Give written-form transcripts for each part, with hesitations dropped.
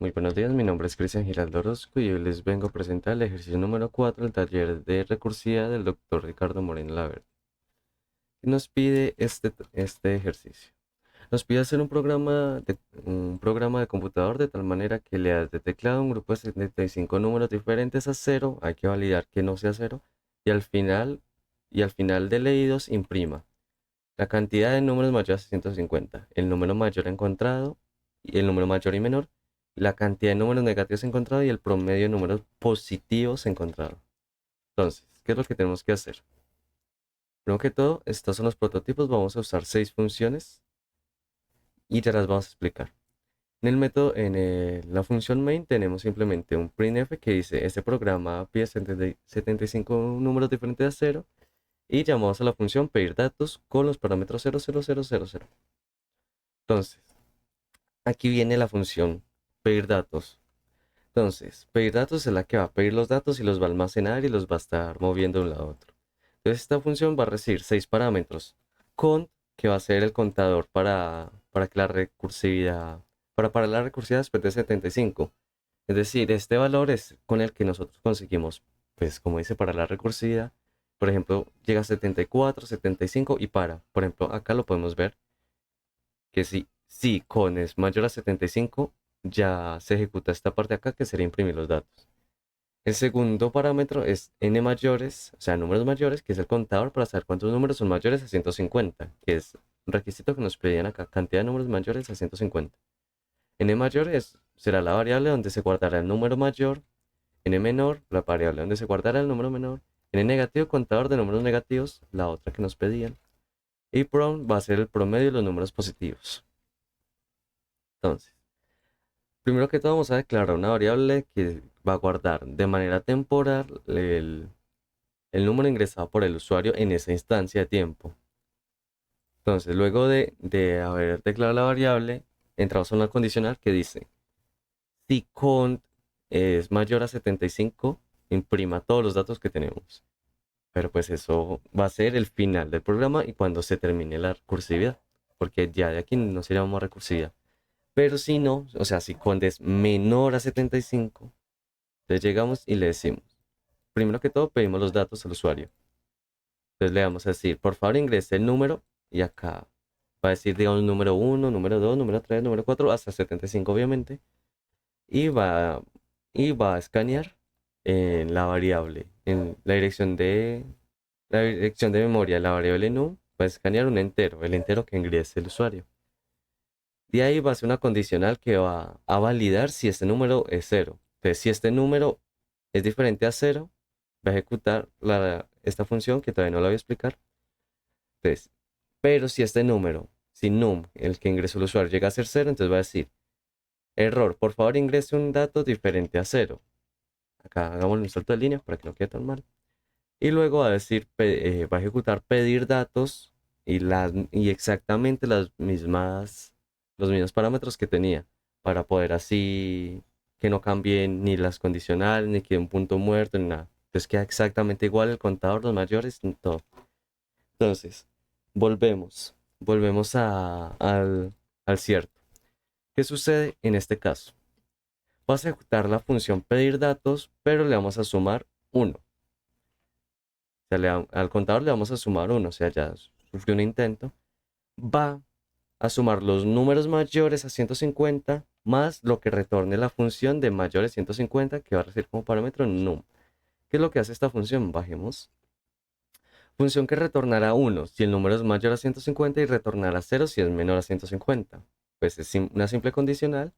Muy buenos días, mi nombre es Cristian Giraldo Orozco y hoy les vengo a presentar el ejercicio número 4 del taller de recursividad del doctor Ricardo Moreno Laverde. Y nos pide este ejercicio. Nos pide hacer un programa de computador de tal manera que le das de teclado un grupo de 75 números diferentes a cero, hay que validar que no sea cero, y al final de leídos imprima la cantidad de números mayores a 150, el número mayor encontrado y el número mayor y menor, la cantidad de números negativos encontrados y el promedio de números positivos encontrados. Entonces, ¿qué es lo que tenemos que hacer? Primero que todo, estos son los prototipos. Vamos a usar 6 funciones y ya las vamos a explicar. La función main tenemos simplemente un printf que dice, este programa pide 75 números diferentes a cero y llamamos a la función pedir datos con los parámetros 00000. Entonces, aquí viene la función pedir datos. Entonces, pedir datos es la que va a pedir los datos y los va a almacenar y los va a estar moviendo de un lado a otro. Entonces, esta función va a recibir 6 parámetros. Cont, que va a ser el contador para que la recursividad, para parar la recursividad después de 75. Es decir, este valor es con el que nosotros conseguimos, pues, como dice, para la recursividad. Por ejemplo, llega a 74, 75 y para. Por ejemplo, acá lo podemos ver que si con es mayor a 75, ya se ejecuta esta parte de acá que sería imprimir los datos. El segundo parámetro es n mayores, o sea, números mayores, que es el contador para saber cuántos números son mayores a 150, que es un requisito que nos pedían acá, cantidad de números mayores a 150. N mayor será la variable donde se guardará el número mayor, n menor, la variable donde se guardará el número menor, n negativo, contador de números negativos, la otra que nos pedían, y prom va a ser el promedio de los números positivos. Entonces, primero que todo vamos a declarar una variable que va a guardar de manera temporal el número ingresado por el usuario en esa instancia de tiempo. Entonces, luego de haber declarado la variable, entramos a una condicional que dice, si cont es mayor a 75, imprima todos los datos que tenemos. Pero pues eso va a ser el final del programa y cuando se termine la recursividad, porque ya de aquí no sería más recursividad. Pero si no, o sea, si cont es menor a 75, entonces llegamos y le decimos, primero que todo pedimos los datos al usuario. Entonces le vamos a decir, por favor ingrese el número y acá va a decir, digamos, número uno, número 2, número 3, número 4, hasta 75 obviamente. Y va a escanear en la variable, en la dirección de memoria de la variable num, va a escanear un entero, el entero que ingrese el usuario. De ahí va a ser una condicional que va a validar si este número es cero. Entonces, si este número es diferente a cero, va a ejecutar esta función que todavía no la voy a explicar. Entonces, pero si este número, si num, el que ingresó el usuario, llega a ser cero, entonces va a decir, error, por favor ingrese un dato diferente a cero. Acá hagamos un salto de línea para que no quede tan mal. Y luego va a decir, va a ejecutar pedir datos y exactamente los mismos parámetros que tenía para poder así que no cambien ni las condicionales, ni que un punto muerto, ni nada. Entonces queda exactamente igual el contador, los mayores, todo. Entonces, volvemos al cierto. ¿Qué sucede en este caso? Vas a ejecutar la función pedir datos, pero le vamos a sumar 1. O sea, al contador le vamos a sumar 1, o sea, ya sufrió un intento. Va a sumar los números mayores a 150 más lo que retorne la función de mayores 150 que va a recibir como parámetro num. ¿Qué es lo que hace esta función? Bajemos. Función que retornará 1 si el número es mayor a 150 y retornará 0 si es menor a 150. Pues es una simple condicional.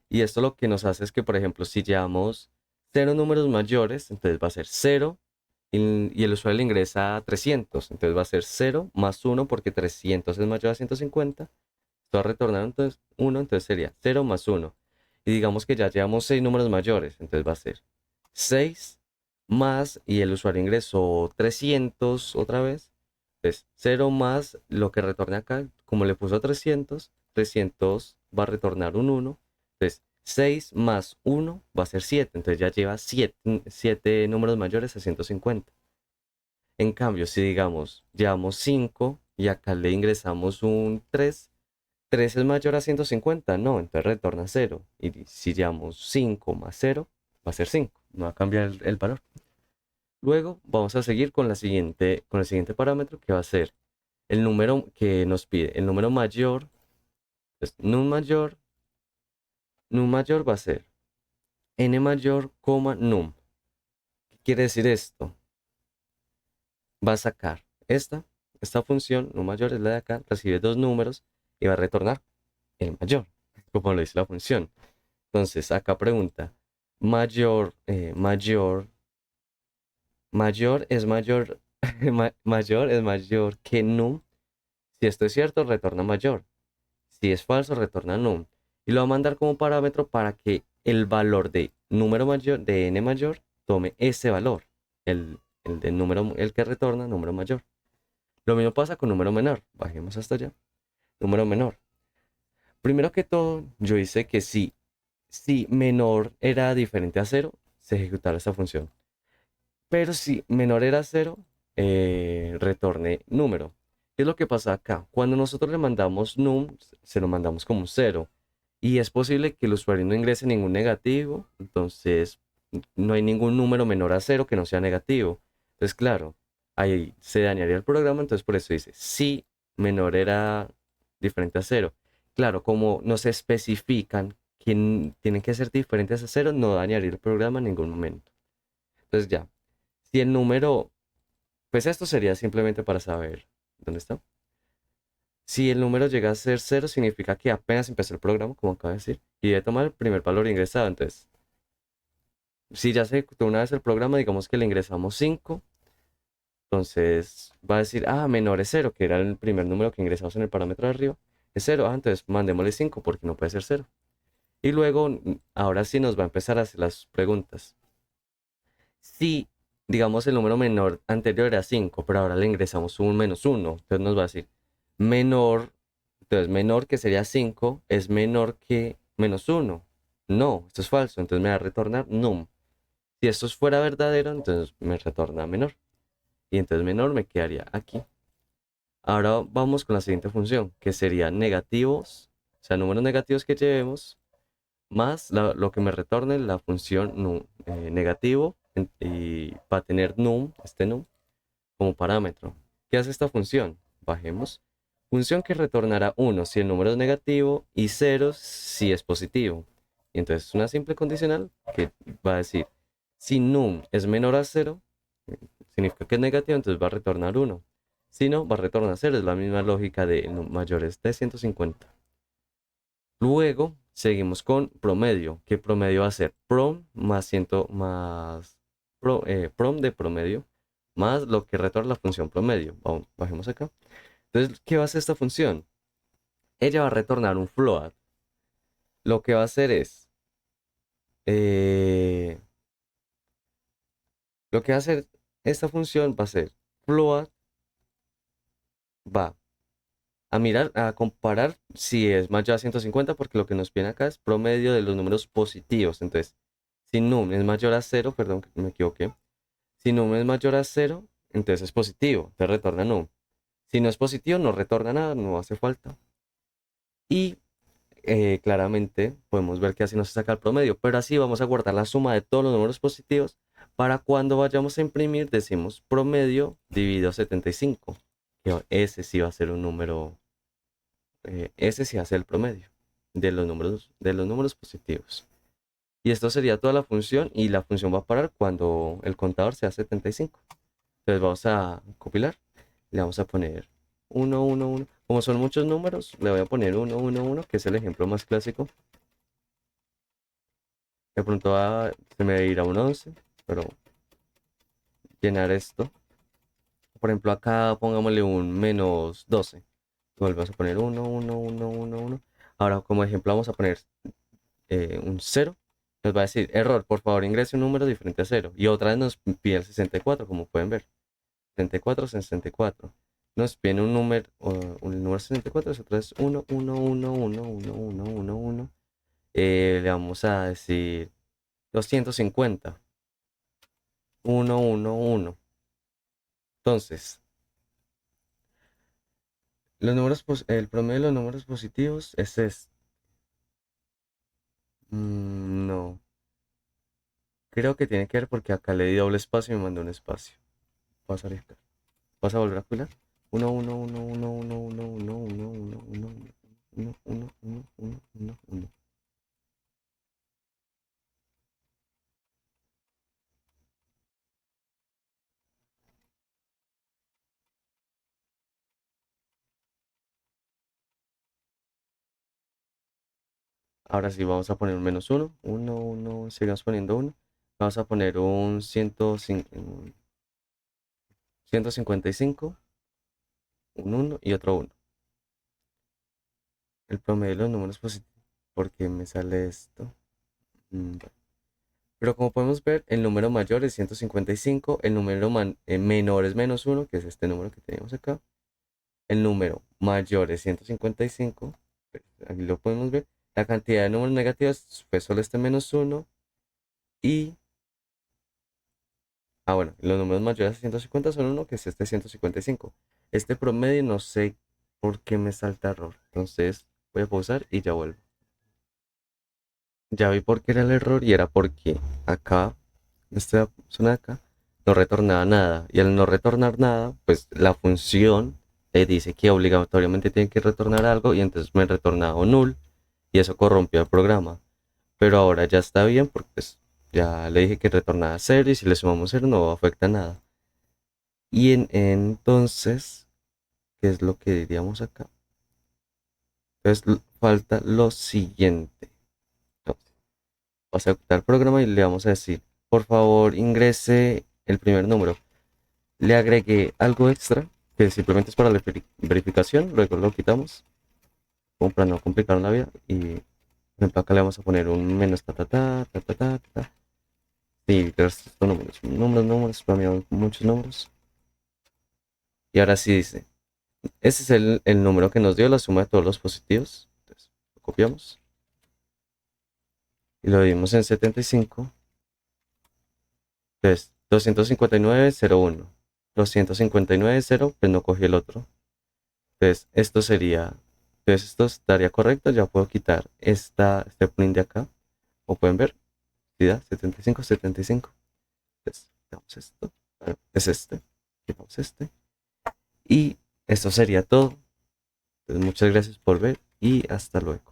Y esto lo que nos hace es que, por ejemplo, si llevamos 0 números mayores, entonces va a ser 0 y el usuario le ingresa 300. Entonces va a ser 0 más 1 porque 300 es mayor a 150. Esto va a retornar entonces 1, entonces sería 0 más 1. Y digamos que ya llevamos 6 números mayores, entonces va a ser 6 más, y el usuario ingresó 300 otra vez. Entonces 0 más lo que retorne acá, como le puso 300, 300 va a retornar un 1. Entonces 6 más 1 va a ser 7. Entonces ya lleva 7 números mayores a 150. En cambio, si digamos, llevamos 5 y acá le ingresamos un 3, 3 es mayor a 150, no, entonces retorna 0. Y si llevamos 5 más 0, va a ser 5, no va a cambiar el valor. Luego vamos a seguir con el siguiente parámetro que va a ser el número que nos pide, el número mayor. Entonces, num mayor va a ser n mayor, num. ¿Qué quiere decir esto? Va a sacar esta función, num mayor es la de acá, recibe dos números y va a retornar el mayor, como lo dice la función. Entonces, acá pregunta, mayor es mayor, mayor es mayor que num. Si esto es cierto, retorna mayor. Si es falso, retorna num. Y lo va a mandar como parámetro para que el valor de número mayor, de n mayor, tome ese valor. El de número, el que retorna número mayor. Lo mismo pasa con número menor. Bajemos hasta allá. Número menor. Primero que todo, yo hice que si menor era diferente a cero, se ejecutara esta función. Pero si menor era cero, retorne número. ¿Qué es lo que pasa acá? Cuando nosotros le mandamos num, se lo mandamos como un cero. Y es posible que el usuario no ingrese ningún negativo. Entonces, no hay ningún número menor a cero que no sea negativo. Entonces, claro, ahí se dañaría el programa. Entonces, por eso dice, si menor era diferente a cero. Claro, como no se especifican que tienen que ser diferentes a cero, no dañaría el programa en ningún momento. Entonces, ya. Si el número, pues esto sería simplemente para saber dónde está. Si el número llega a ser cero, significa que apenas empezó el programa, como acaba de decir, y debe tomar el primer valor ingresado. Entonces, si ya se ejecutó una vez el programa, digamos que le ingresamos 5, entonces va a decir, menor es cero, que era el primer número que ingresamos en el parámetro de arriba, es cero. Entonces mandémosle 5 porque no puede ser cero. Y luego, ahora sí nos va a empezar a hacer las preguntas. Si, digamos, el número menor anterior era 5, pero ahora le ingresamos un -1, entonces nos va a decir menor, entonces menor que sería 5 es menor que -1. No, esto es falso, entonces me va a retornar num. Si esto fuera verdadero, entonces me retorna menor. Y entonces menor me quedaría aquí. Ahora vamos con la siguiente función, que sería negativos, o sea, números negativos que llevemos más lo que me retorne la función negativo y va a tener num, este num, como parámetro. ¿Qué hace esta función? Bajemos. Función que retornará 1 si el número es negativo y 0 si es positivo. Y entonces es una simple condicional que va a decir, si num es menor a 0, significa que es negativo, entonces va a retornar 1. Si no, va a retornar 0. Es la misma lógica de mayores de 150. Luego seguimos con promedio, que promedio va a ser prom más 100 más prom de promedio más lo que retorna la función promedio. Vamos, bajemos acá. Entonces, ¿qué va a hacer esta función? Ella va a retornar un float. Lo que va a hacer es, eh, lo que va a hacer esta función va a ser float, va a mirar, a comparar si es mayor a 150, porque lo que nos viene acá es promedio de los números positivos. Entonces, si num es mayor a 0, perdón, que me equivoqué. Si num es mayor a 0, entonces es positivo, te retorna num. Si no es positivo, no retorna nada, no hace falta. Y claramente podemos ver que así nos saca el promedio, pero así vamos a guardar la suma de todos los números positivos para cuando vayamos a imprimir decimos promedio dividido 75, que ese sí va a ser un número, ese sí va a ser el promedio de los números positivos. Y esto sería toda la función y la función va a parar cuando el contador sea 75. Entonces vamos a compilar, le vamos a poner 1, 1, 1. Como son muchos números, le voy a poner 1, 1, 1, que es el ejemplo más clásico. De pronto se me irá un 11, pero llenar esto. Por ejemplo, acá pongámosle un -12. Volvemos a poner 1, 1, 1, 1, 1. Ahora, como ejemplo, vamos a poner un 0. Nos va a decir, error, por favor ingrese un número diferente a 0. Y otra vez nos pide el 64, como pueden ver. 64, 64. Nos pide un número 64, es otra vez 1, 1, 1, 1, 1, 1, 1, 1. Le vamos a decir 250. 1, 1, 1. Entonces, el promedio de los números positivos es este. No, creo que tiene que ver porque acá le di doble espacio y me mandó un espacio. Vas a arriesgar. ¿Vas a volver a calcular? 1, 1, 1, 1, 1, 1, 1, 1, 1, 1, 1, 1, 1, 1, 1, 1. Ahora sí, vamos a poner un menos 1. 1, 1, sigamos poniendo 1. Vamos a poner un 155, un 1 y otro 1. El promedio de los números positivos. ¿Por qué me sale esto? Bueno. Pero como podemos ver, el número mayor es 155, el número menor es menos 1, que es este número que tenemos acá. El número mayor es 155, pues, aquí lo podemos ver. La cantidad de números negativos fue solo este menos 1 y... Ah, bueno, los números mayores a 150 son uno, que es este 155. Este promedio no sé por qué me salta error. Entonces voy a pausar y ya vuelvo. Ya vi por qué era el error y era porque acá, esta zona de acá, no retornaba nada. Y al no retornar nada, pues la función le dice que obligatoriamente tiene que retornar algo y entonces me retornaba un null y eso corrompió el programa. Pero ahora ya está bien porque pues ya le dije que retornaba cero y si le sumamos cero no afecta nada. Y entonces, ¿qué es lo que diríamos acá? Entonces falta lo siguiente. Entonces, vamos a ejecutar el programa y le vamos a decir, por favor ingrese el primer número. Le agregué algo extra, que simplemente es para la verificación, luego lo quitamos, como para no complicar la vida. Y por ejemplo acá le vamos a poner un menos ta ta ta ta ta ta ta. Y el resto son números, números, números, spameado muchos números. Y ahora sí dice, ese es el número que nos dio la suma de todos los positivos. Entonces, lo copiamos y lo dividimos en 75. Entonces, 259,01. 259,0, pues no cogí el otro. Entonces, esto sería, entonces esto estaría correcto. Ya puedo quitar este print de acá. Como pueden ver, sí da 75, 75. Entonces, quitamos esto. Bueno, es este. Quitamos este. Y esto sería todo. Entonces, muchas gracias por ver y hasta luego.